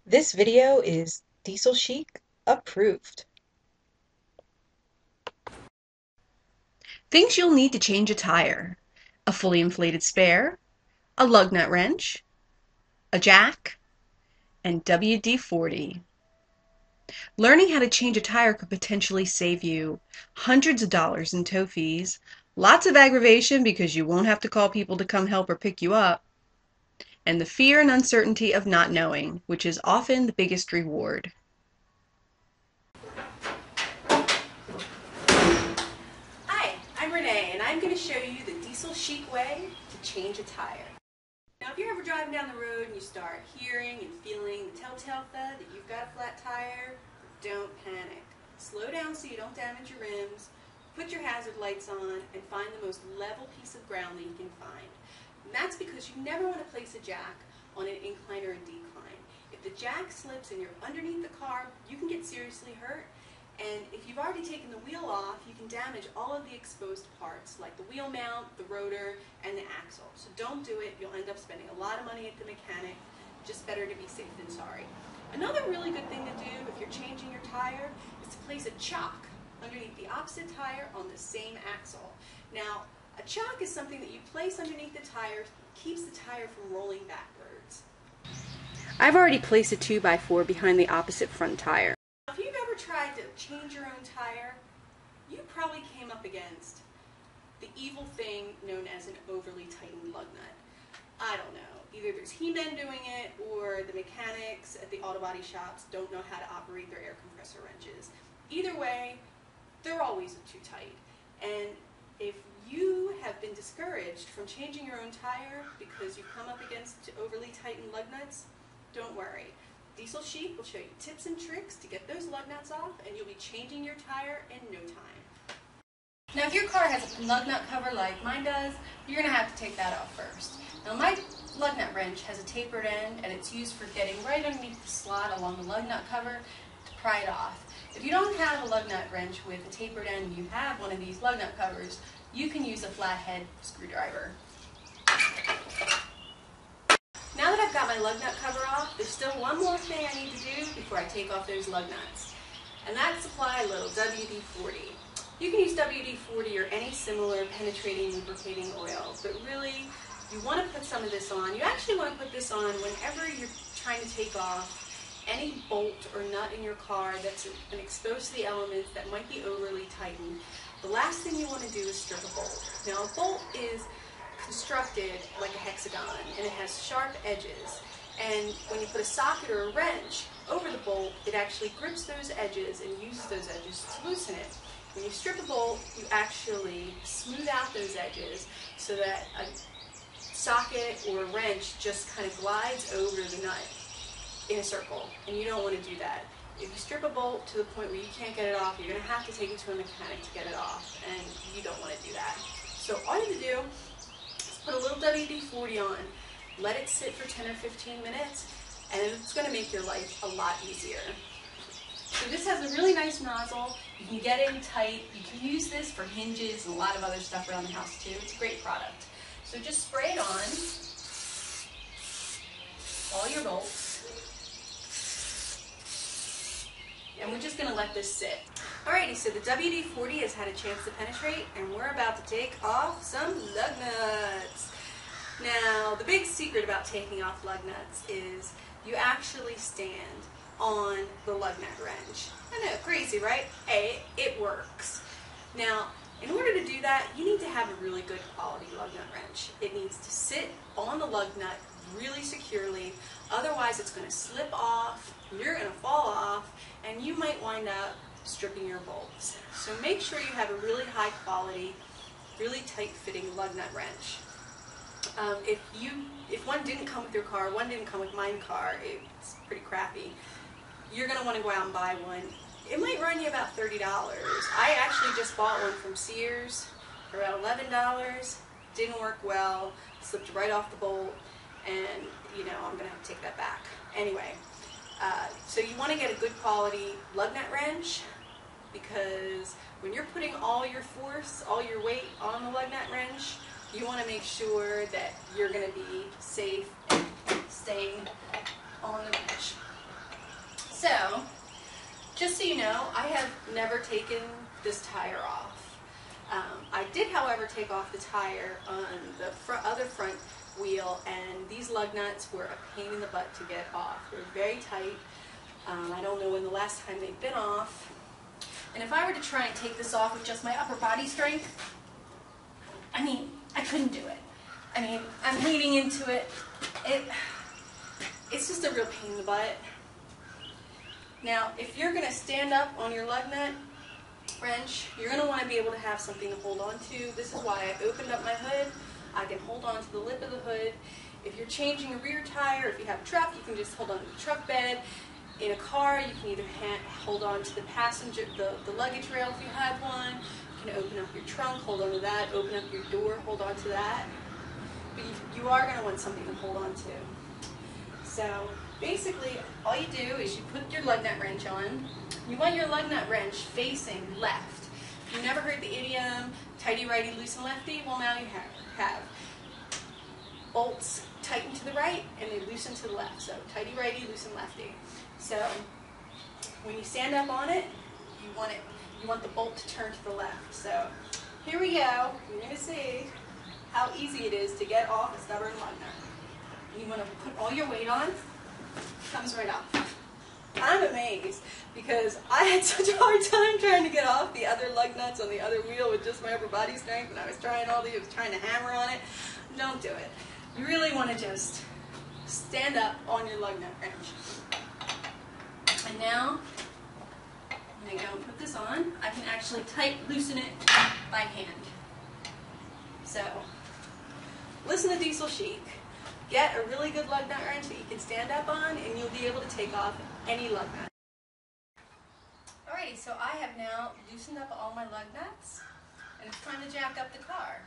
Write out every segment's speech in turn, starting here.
This video is Diesel Chic approved. Things you'll need to change a tire: a fully inflated spare, a lug nut wrench, a jack, and WD-40. Learning how to change a tire could potentially save you hundreds of dollars in tow fees, lots of aggravation because you won't have to call people to come help or pick you up, and the fear and uncertainty of not knowing, which is often the biggest reward. Hi, I'm Renee, and I'm going to show you the diesel chic way to change a tire. Now, if you're ever driving down the road and you start hearing and feeling the telltale thud that you've got a flat tire, don't panic. Slow down so you don't damage your rims, put your hazard lights on, and find the most level piece of ground that you can find. And that's because you never want to place a jack on an incline or a decline. If the jack slips and you're underneath the car, you can get seriously hurt. And if you've already taken the wheel off, you can damage all of the exposed parts, like the wheel mount, the rotor, and the axle. So don't do it. You'll end up spending a lot of money at the mechanic. Just better to be safe than sorry. Another really good thing to do if you're changing your tire is to place a chock underneath the opposite tire on the same axle. Now, a chock is something that you place underneath the tire, keeps the tire from rolling backwards. I've already placed a 2x4 behind the opposite front tire. If you've ever tried to change your own tire, you probably came up against the evil thing known as an overly tightened lug nut. I don't know. Either there's he-men doing it or the mechanics at the auto body shops don't know how to operate their air compressor wrenches. Either way, they're always too tight. And if you have been discouraged from changing your own tire because you've come up against overly tightened lug nuts, don't worry. Diesel Chic will show you tips and tricks to get those lug nuts off, and you'll be changing your tire in no time. Now, if your car has a lug nut cover like mine does, you're going to have to take that off first. Now, my lug nut wrench has a tapered end, and it's used for getting right underneath the slot along the lug nut cover to pry it off. If you don't have a lug nut wrench with a tapered end and you have one of these lug nut covers, you can use a flathead screwdriver. Now that I've got my lug nut cover off, there's still one more thing I need to do before I take off those lug nuts. And that's apply a little WD-40. You can use WD-40 or any similar penetrating lubricating oil, but really you want to put some of this on. You actually want to put this on whenever you're trying to take off any bolt or nut in your car that's been exposed to the elements that might be overly tightened. The last thing you want to do is strip a bolt. Now, a bolt is constructed like a hexagon, and it has sharp edges. And when you put a socket or a wrench over the bolt, it actually grips those edges and uses those edges to loosen it. When you strip a bolt, you actually smooth out those edges so that a socket or a wrench just kind of glides over the nut in a circle, and you don't want to do that. If you strip a bolt to the point where you can't get it off, you're going to have to take it to a mechanic to get it off, and you don't want to do that. So all you have to do, put a little WD-40 on, let it sit for 10 or 15 minutes, and it's going to make your life a lot easier. So this has a really nice nozzle. You can get in tight. You can use this for hinges and a lot of other stuff around the house too. It's a great product. So just spray it on all your bolts. And we're just going to let this sit. Alrighty, so the WD-40 has had a chance to penetrate, and we're about to take off some lug nuts. Now, the big secret about taking off lug nuts is you actually stand on the lug nut wrench. I know, crazy, right? Hey, it works. Now, in order to do that, you need to have a really good quality lug nut wrench. It needs to sit on the lug nut really securely, otherwise it's going to slip off, you're going to fall off, and you might wind up stripping your bolts. So make sure you have a really high quality, really tight fitting lug nut wrench. If one didn't come with your car, one didn't come with my car, it's pretty crappy, you're going to want to go out and buy one. It might run you about $30. I actually just bought one from Sears for about $11. Didn't work well, slipped right off the bolt, and you know, I'm going to have to take that back. Anyway, so you want to get a good quality lug nut wrench, because when you're putting all your force, all your weight on the lug nut wrench, you want to make sure that you're going to be safe and staying on the wrench. Just so you know, I have never taken this tire off. I did, however, take off the tire on the other front wheel, and these lug nuts were a pain in the butt to get off. They're very tight. I don't know when the last time they've been off. And if I were to try and take this off with just my upper body strength, I mean, I couldn't do it. I mean, I'm leaning into it. It's just a real pain in the butt. Now, if you're going to stand up on your lug nut wrench, you're going to want to be able to have something to hold on to. This is why I opened up my hood. I can hold on to the lip of the hood. If you're changing a rear tire, if you have a truck, you can just hold on to the truck bed. In a car, you can either hold on to the passenger, the luggage rail if you have one. You can open up your trunk, hold on to that. Open up your door, hold on to that. But you are going to want something to hold on to. So basically, all you do is you put your lug nut wrench on. You want your lug nut wrench facing left. You never heard the idiom, tighty righty, loosen lefty? Well, now you have. Bolts tighten to the right and they loosen to the left. So tighty righty, loosen lefty. So when you stand up on it, you want the bolt to turn to the left. So here we go. You're going to see how easy it is to get off a stubborn lug nut. You want to put all your weight on. It comes right off. I'm amazed because I had such a hard time trying to get off the other lug nuts on the other wheel with just my upper body strength, and I was trying to hammer on it. Don't do it. You really want to just stand up on your lug nut wrench. And now, I'm going to go and put this on. I can actually loosen it by hand. So, listen to Diesel Chic. Get a really good lug nut wrench that you can stand up on, and you'll be able to take off any lug nut. Alrighty, so I have now loosened up all my lug nuts, and it's time to jack up the car.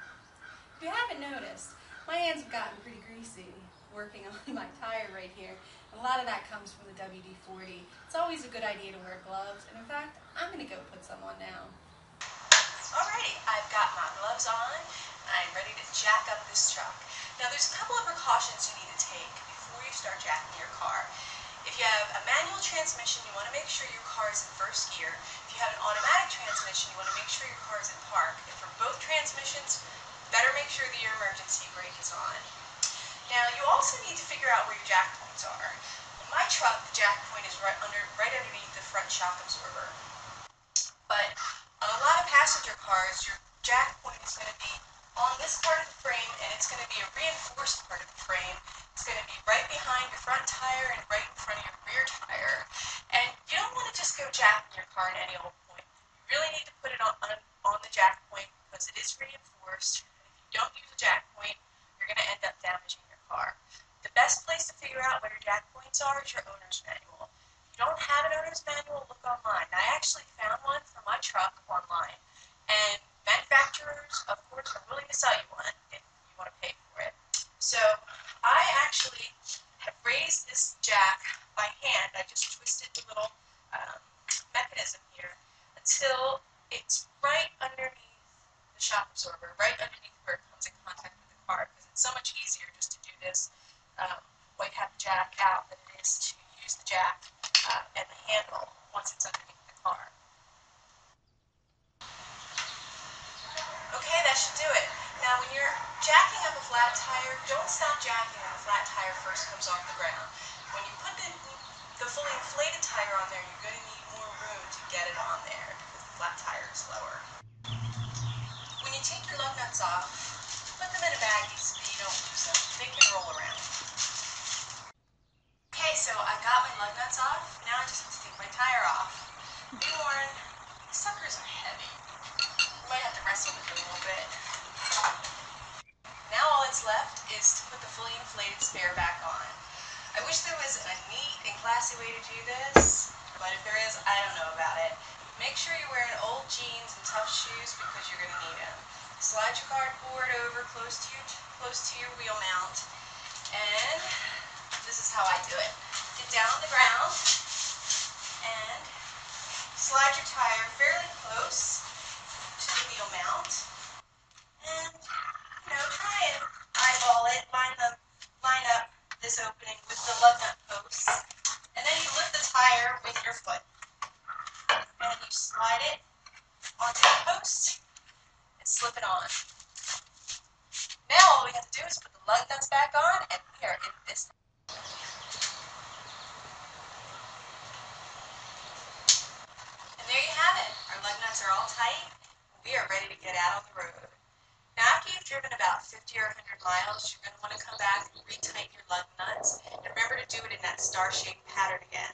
If you haven't noticed, my hands have gotten pretty greasy working on my tire right here. And a lot of that comes from the WD-40. It's always a good idea to wear gloves, and in fact, I'm going to go put some on now. Alrighty, I've got my gloves on, and I'm ready to jack up this truck. Now there's a couple of precautions you need to take before you start jacking your car. If you have a manual transmission, you want to make sure your car is in first gear. If you have an automatic transmission, you want to make sure your car is in park. And for both transmissions, better make sure that your emergency brake is on. Now you also need to figure out where your jack points are. In my truck, the jack point is right underneath the front shock absorber. But on a lot of passenger cars, your jack point is going to be on this part of the frame, and it's going to be a reinforced part of the frame. It's going to be right behind your front tire and right in front of your rear tire. And you don't want to just go jacking your car at any old point. You really need to put it on the jack point because it is reinforced. If you don't use a jack point, you're going to end up damaging your car. The best place to figure out where your jack points are is your owner's manual. If you don't have an owner's manual, look online. I actually found one for my truck online. And manufacturers, of course, are willing to sell you one if you want to pay for it. So I actually have raised this jack by hand. I just twisted the little mechanism here until it's right underneath the shock absorber, right underneath where it comes in contact with the car, because it's so much easier just to do this when you have the jack out than it is to use the jack and the handle once it's underneath the car. Okay, that should do it. Now when you're jacking up a flat tire, don't stop jacking when the flat tire first comes off the ground. When you put the fully inflated tire on there, you're going to need more room to get it on there because the flat tire is lower. When you take your lug nuts off, put them in a baggie so that you don't lose them. They can roll around. Okay, so I got my lug nuts off. Now I just have to take my tire off. Be warned, these suckers are heavy. You might have to wrestle with them a little bit. Now all that's left is to put the fully inflated spare back on. I wish there was a neat and classy way to do this, but if there is, I don't know about it. Make sure you're wearing old jeans and tough shoes because you're going to need them. Slide your cardboard over close to your wheel mount, and this is how I do it. Get down on the ground and slide your tire fairly close to the wheel mount, and try and eyeball it, line up this opening with the lug nut posts, and then you lift the tire with your foot. loose. It's slipping on. Now all we have to do is put the lug nuts back on, and we are in business. And there you have it. Our lug nuts are all tight. We are ready to get out on the road. Now, after you've driven about 50 or 100 miles, you're going to want to come back and retighten your lug nuts. And remember to do it in that star-shaped pattern again.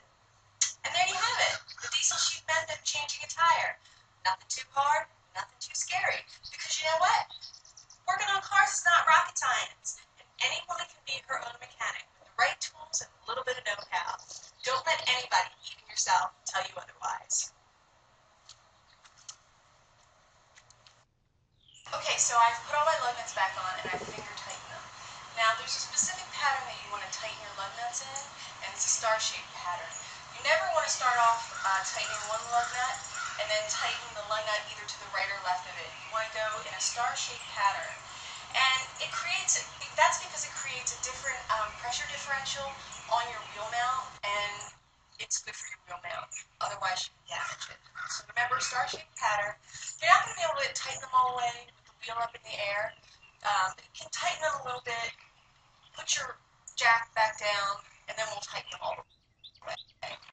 And there you have it, the diesel chic method of changing a tire. Nothing too hard, nothing too scary. Because you know what? Working on cars is not rocket science. And any woman can be her own mechanic with the right tools and a little bit of know-how. Don't let anybody, even yourself, tell you otherwise. Okay, so I've put all my lug nuts back on and I've finger tightened them. Now there's a specific pattern that you want to tighten your lug nuts in, and it's a star-shaped pattern. You never want to start off tightening one lug nut and then tighten the lug nut either to the right or left of it. You want to go in a star-shaped pattern. And that's because it creates a different pressure differential on your wheel mount, and it's good for your wheel mount. Otherwise, you can damage it. So remember, star-shaped pattern. You're not going to be able to tighten them all the way with the wheel up in the air. But you can tighten them a little bit, put your jack back down, and then we'll tighten them all the way.